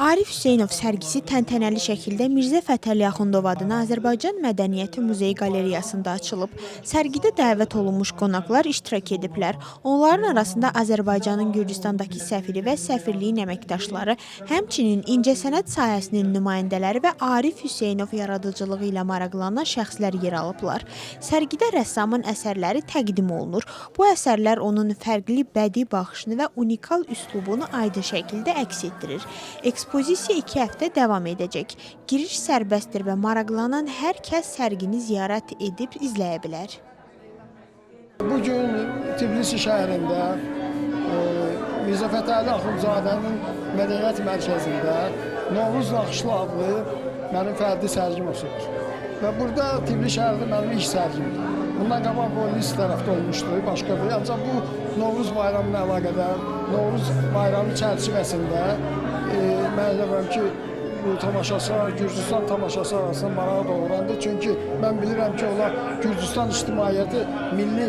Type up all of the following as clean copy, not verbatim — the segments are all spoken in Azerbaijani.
Arif Hüseynov sərgisi təntənəli şəkildə Mirzə Fətəli Axundov adına Azərbaycan Mədəniyyəti Muzeyi qalereyasında açılıb. Sərgidə dəvət olunmuş qonaqlar iştirak ediblər. Onların arasında Azərbaycanın Gürcüstandakı səfiri və səfirliyin əməkdaşları, həmçinin incəsənət sahəsinin nümayəndələri və Arif Hüseynov yaradıcılığı ilə maraqlanan şəxslər yer alıblar. Sərgidə rəssamın əsərləri təqdim olunur. Bu əsərlər onun fərqli bədii baxışını və unikal üslubunu aydın şəkildə əks etdirir. Ekspozisiya 2 həftə davam edəcək. Giriş sərbəstdir və maraqlanan hər kəs sərgini ziyarət edib izləyə bilər. Bugün Tbilisi şəhərində Mirzə Fətəli Axundzadənin Mədəniyyət Mərkəzində Novruz Naxışlı adlı mənim fərdi sərgim olsunur. Və burada Tbilisi şəhərində mənim ilk sərgimdir. Bundan qabaq Polis tərəfdə olmuşdu, başqadır. Ancaq bu Novruz bayramına əlaqədar, Novruz bayramı çərçivəsində mən deyirəm ki, bu tamaşaçılar Gürcüstan tamaşası arasında marağa doğurandır. Çünki mən bilirəm ki, onlar Gürcüstan ictimaiyyəti milli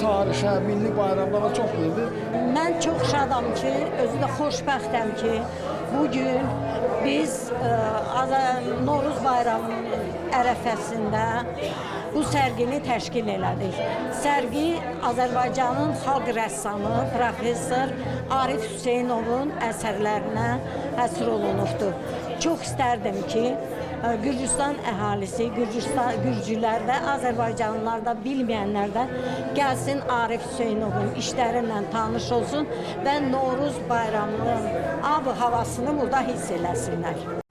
tarixə, milli bayramlara çox verdi. Mən çox şadam ki, özü də xoşbəxtəm ki, bugün biz Novruz bayramının ərəfəsində bu sərgini təşkil elədik. Sərgi Azərbaycanın xalq rəssamı, professor Arif Hüseynovun əsərlərinə həsr olunubdur. Çox istərdim ki, Gürcüstan əhalisi, Gürcülər də, Azərbaycanlılar da bilməyənlər də gəlsin Arif Hüseynovun işlərindən tanış olsun və Novruz bayramının ab-havasını burada hiss eləsinlər.